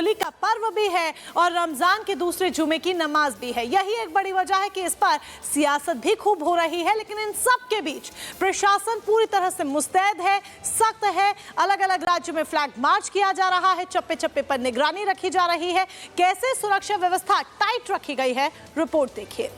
होली का पर्व भी है और रमजान के दूसरे जुमे की नमाज भी है। यही एक बड़ी वजह है कि इस पर सियासत भी खूब हो रही है, लेकिन इन सब के बीच प्रशासन पूरी तरह से मुस्तैद है, सख्त है। अलग अलग राज्यों में फ्लैग मार्च किया जा रहा है, चप्पे चप्पे पर निगरानी रखी जा रही है। कैसे सुरक्षा व्यवस्था टाइट रखी गई है, रिपोर्ट देखिए।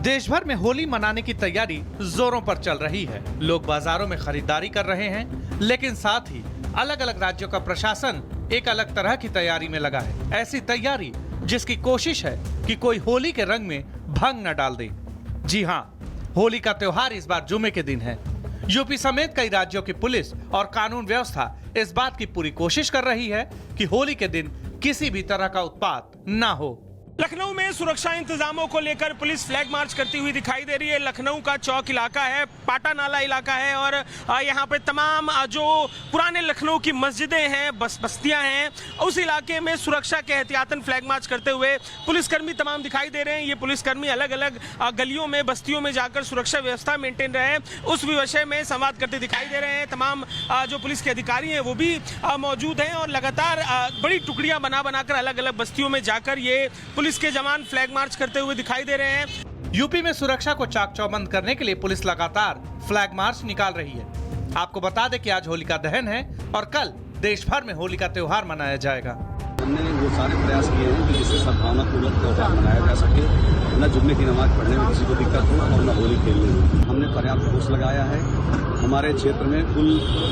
देश भर में होली मनाने की तैयारी जोरों पर चल रही है। लोग बाजारों में खरीदारी कर रहे हैं, लेकिन साथ ही अलग अलग राज्यों का प्रशासन एक अलग तरह की तैयारी में लगा है। ऐसी तैयारी जिसकी कोशिश है कि कोई होली के रंग में भंग न डाल दे। जी हां, होली का त्योहार इस बार जुमे के दिन है। यूपी समेत कई राज्यों की पुलिस और कानून व्यवस्था इस बात की पूरी कोशिश कर रही है कि होली के दिन किसी भी तरह का उत्पात न हो। लखनऊ में सुरक्षा इंतजामों को लेकर पुलिस फ्लैग मार्च करती हुई दिखाई दे रही है। लखनऊ का चौक इलाका है, पाटा नाला इलाका है और यहाँ पे तमाम जो पुराने लखनऊ की मस्जिदें हैं, बस्तियां हैं, उस इलाके में सुरक्षा के एहतियातन फ्लैग मार्च करते हुए पुलिसकर्मी तमाम दिखाई दे रहे हैं। ये पुलिसकर्मी अलग अलग गलियों में, बस्तियों में जाकर सुरक्षा व्यवस्था मेंटेन रहे हैं, उस विषय में संवाद करते दिखाई दे रहे हैं। तमाम जो पुलिस के अधिकारी हैं वो भी मौजूद हैं और लगातार बड़ी टुकड़ियां बनाकर अलग अलग बस्तियों में जाकर ये पुलिस के जवान फ्लैग मार्च करते हुए दिखाई दे रहे हैं। यूपी में सुरक्षा को चाक चौबंद करने के लिए पुलिस लगातार फ्लैग मार्च निकाल रही है। आपको बता दें कि आज होलिका दहन है और कल देश भर में होली का त्योहार मनाया जाएगा। हमने वो सारे प्रयास किए हैं कि जिससे सद्भावनापूर्वक त्योहार मनाया जा सके, न जुम्मे की नमाज पढ़ने में किसी को दिक्कत हो और न होली खेलने में। हमने पर्याप्त फोर्स लगाया है। हमारे क्षेत्र में कुल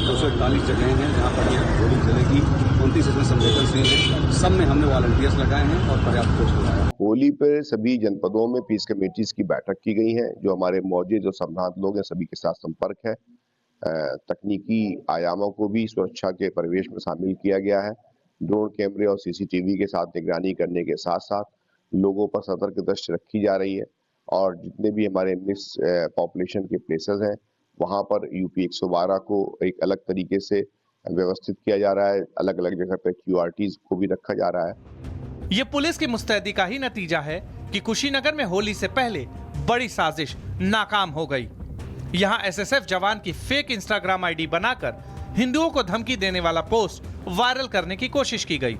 241 जगह हैं जहाँ पर ये होली चलेगी। 29 इसमें संवेदनशील है, सब में हमने वॉलंटियर्स लगाए हैं और पर्याप्त फोर्स लगाया है। होली पर सभी जनपदों में पीस कमेटीज की बैठक की गई है। जो हमारे मौजूद जो संबंधित लोग हैं सभी के साथ संपर्क है। तकनीकी आयामों को भी सुरक्षा के परिवेश में शामिल किया गया है। ड्रोन कैमरे और सीसीटीवी के साथ निगरानी करने के साथ साथ लोगों पर सतर्क दृष्टि रखी जा रही है और जितने भी हमारे मिक्स पॉपुलेशन के प्लेसेस हैं वहां पर यूपी 112 को एक अलग तरीके से व्यवस्थित किया जा रहा है। अलग अलग जगह पे QRTs को भी रखा जा रहा है। ये पुलिस की मुस्तैदी का ही नतीजा है कि कुशीनगर में होली से पहले बड़ी साजिश नाकाम हो गई। यहाँ SSF जवान की फेक इंस्टाग्राम ID बनाकर हिंदुओं को धमकी देने वाला पोस्ट वायरल करने की कोशिश की गई।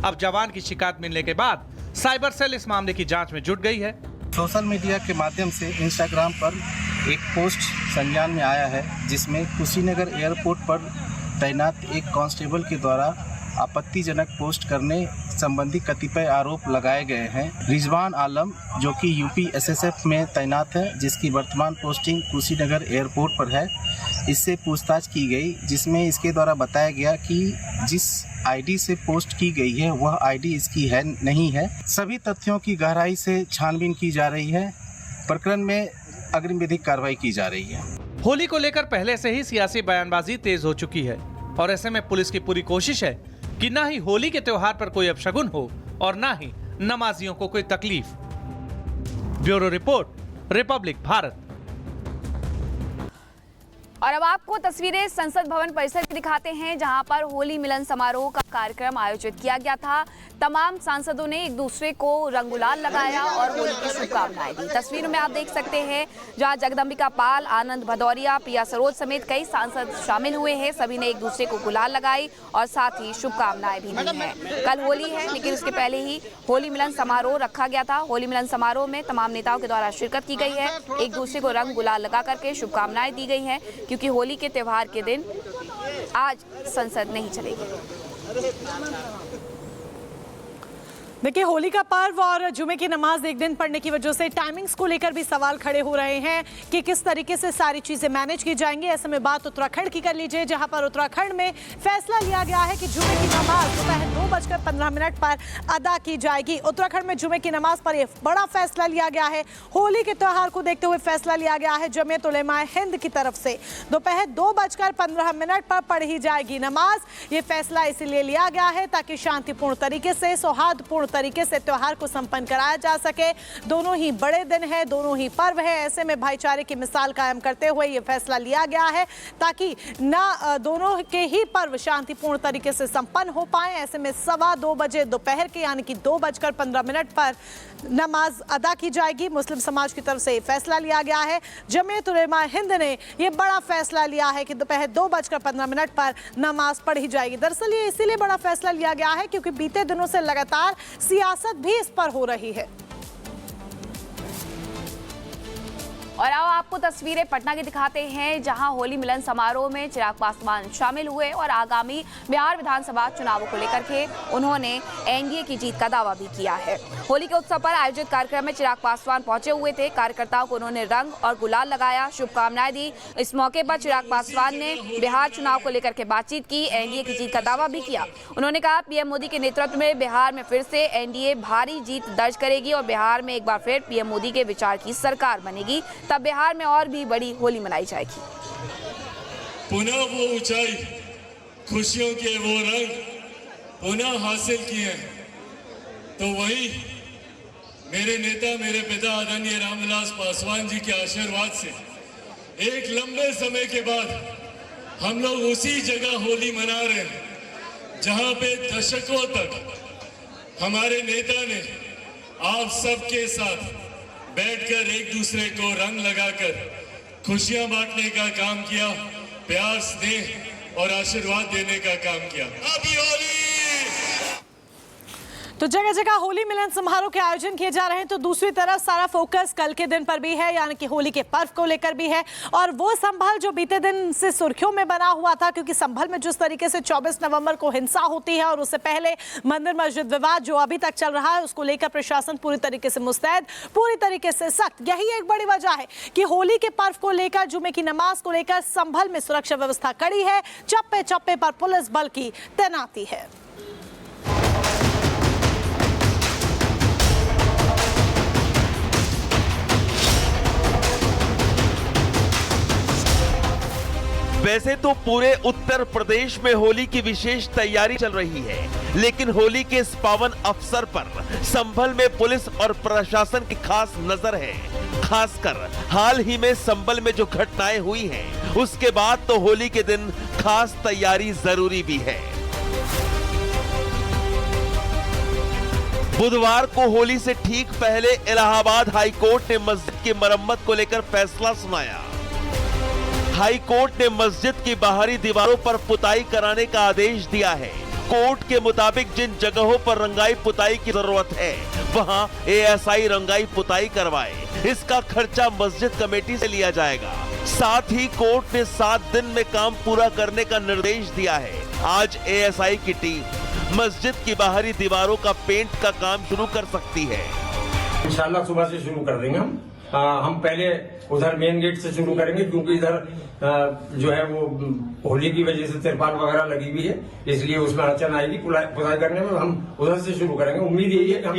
अब जवान की शिकायत मिलने के बाद साइबर सेल इस मामले की जांच में जुट गई है। सोशल मीडिया के माध्यम से इंस्टाग्राम पर एक पोस्ट संज्ञान में आया है जिसमें कुशीनगर एयरपोर्ट पर तैनात एक कांस्टेबल के द्वारा आपत्तिजनक पोस्ट करने संबंधी कतिपय आरोप लगाए गए हैं। रिजवान आलम जो कि यूपी SSF में तैनात है, जिसकी वर्तमान पोस्टिंग कुशीनगर एयरपोर्ट पर है, इससे पूछताछ की गई जिसमें इसके द्वारा बताया गया कि जिस ID से पोस्ट की गई है वह ID इसकी है नहीं है। सभी तथ्यों की गहराई से छानबीन की जा रही है। प्रकरण में अग्रिम विधिक कार्रवाई की जा रही है। होली को लेकर पहले से ही सियासी बयानबाजी तेज हो चुकी है और ऐसे में पुलिस की पूरी कोशिश है कि ना ही होली के त्योहार पर कोई अपशगुन हो और ना ही नमाजियों को कोई तकलीफ। Bureau report, Republic Bharat. और अब आपको तस्वीरें संसद भवन परिसर की दिखाते हैं जहां पर होली मिलन समारोह का कार्यक्रम आयोजित किया गया था। तमाम सांसदों ने एक दूसरे को रंग गुलाल लगाया और होली की शुभकामनाएं दी। तस्वीरों में आप देख सकते हैं जहां जगदम्बिका पाल, आनंद भदौरिया, प्रिया सरोज समेत कई सांसद शामिल हुए हैं। सभी ने एक दूसरे को गुलाल लगाई और साथ ही शुभकामनाएं भी दी हैं। कल होली है लेकिन उसके पहले ही होली मिलन समारोह रखा गया था। होली मिलन समारोह में तमाम नेताओं के द्वारा शिरकत की गई है। एक दूसरे को रंग गुलाल लगा करके शुभकामनाएं दी गई हैं क्योंकि होली के त्योहार के दिन आज संसद नहीं चलेगी। देखिए, होली का पर्व और जुमे की नमाज एक दिन पढ़ने की वजह से टाइमिंग्स को लेकर भी सवाल खड़े हो रहे हैं कि किस तरीके से सारी चीजें मैनेज की जाएंगी। ऐसे में बात उत्तराखंड की कर लीजिए, जहां पर उत्तराखंड में फैसला लिया गया है कि जुमे की नमाज दोपहर 2:15 पर अदा की जाएगी। उत्तराखंड में जुमे की नमाज पर यह बड़ा फैसला लिया गया है। होली के त्योहार को देखते हुए फैसला लिया गया है जमीयत उलेमाए हिंद की तरफ से दोपहर 2:15 पर पढ़ी जाएगी नमाज। ये फैसला इसलिए लिया गया है ताकि शांतिपूर्ण तरीके से, सौहार्दपूर्ण तरीके से त्योहार को संपन्न कराया जा सके। दोनों ही बड़े दिन है, दोनों ही पर्व है। ऐसे में भाईचारे की मिसाल कायम करते हुए ये फैसला लिया गया है ताकि दोनों के ही पर्व शांतिपूर्ण तरीके से संपन्न हो पाए। ऐसे में 2:15 बजे दोपहर के यानी कि 2:15 पर नमाज अदा की जाएगी। मुस्लिम समाज की तरफ से फैसला लिया गया है। जमीयत उलेमा हिंद ने ये बड़ा फैसला लिया है कि दोपहर 2:15 पर नमाज पढ़ी जाएगी। दरअसल ये इसीलिए बड़ा फैसला लिया गया है क्योंकि बीते दिनों से लगातार सियासत भी इस पर हो रही है। और अब आपको तस्वीरें पटना की दिखाते हैं, जहां होली मिलन समारोह में चिराग पासवान शामिल हुए और आगामी बिहार विधानसभा चुनावों को लेकर के उन्होंने एनडीए की जीत का दावा भी किया है। होली के उत्सव पर आयोजित कार्यक्रम में चिराग पासवान पहुंचे हुए थे। कार्यकर्ताओं को उन्होंने रंग और गुलाल लगाया, शुभकामनाएं दी। इस मौके पर चिराग पासवान ने बिहार चुनाव को लेकर के बातचीत की, एनडीए की जीत का दावा भी किया। उन्होंने कहा पीएम मोदी के नेतृत्व में बिहार में फिर से एनडीए भारी जीत दर्ज करेगी और बिहार में एक बार फिर पीएम मोदी के विचार की सरकार बनेगी, तब बिहार में और भी बड़ी होली मनाई जाएगी। पुनः वो ऊंचाई, खुशियों के वो रंग पुनः हासिल किए, तो वही मेरे नेता, मेरे पिता आदरणीय रामविलास पासवान जी के आशीर्वाद से एक लंबे समय के बाद हम लोग उसी जगह होली मना रहे हैं जहां पे दशकों तक हमारे नेता ने आप सबके साथ बैठकर एक दूसरे को रंग लगाकर खुशियां बांटने का काम किया, प्यार, स्नेह और आशीर्वाद देने का काम किया। अभी होली तो जगह जगह होली मिलन समारोह के आयोजन किए जा रहे हैं, तो दूसरी तरफ सारा फोकस कल के दिन पर भी है, यानी कि होली के पर्व को लेकर भी है। और वो संभल जो बीते दिन से सुर्खियों में बना हुआ था, क्योंकि संभल में जिस तरीके से 24 नवंबर को हिंसा होती है और उससे पहले मंदिर मस्जिद विवाद जो अभी तक चल रहा है, उसको लेकर प्रशासन पूरी तरीके से मुस्तैद, पूरी तरीके से सख्त। यही एक बड़ी वजह है कि होली के पर्व को लेकर, जुमे की नमाज को लेकर संभल में सुरक्षा व्यवस्था कड़ी है। चप्पे चप्पे पर पुलिस बल की तैनाती है। वैसे तो पूरे उत्तर प्रदेश में होली की विशेष तैयारी चल रही है, लेकिन होली के इस पावन अवसर पर संभल में पुलिस और प्रशासन की खास नजर है। खासकर हाल ही में संभल में जो घटनाएं हुई हैं, उसके बाद तो होली के दिन खास तैयारी जरूरी भी है। बुधवार को होली से ठीक पहले इलाहाबाद हाईकोर्ट ने मस्जिद की मरम्मत को लेकर फैसला सुनाया। हाई कोर्ट ने मस्जिद की बाहरी दीवारों पर पुताई कराने का आदेश दिया है। कोर्ट के मुताबिक जिन जगहों पर रंगाई पुताई की जरूरत है, वहां एएसआई रंगाई पुताई करवाए। इसका खर्चा मस्जिद कमेटी से लिया जाएगा। साथ ही कोर्ट ने 7 दिन में काम पूरा करने का निर्देश दिया है। आज एएसआई की टीम मस्जिद की बाहरी दीवारों का पेंट का काम शुरू कर सकती है। इंशाल्लाह सुबह से शुरू कर देंगे हम पहले उधर मेन गेट से शुरू करेंगे, क्योंकि इधर जो है वो होली की वजह से तिरपाल वगैरह लगी हुई है, इसलिए उसमें अड़चन आएगी पुताई करने में। हम उधर से शुरू करेंगे। उम्मीद यही है कि हम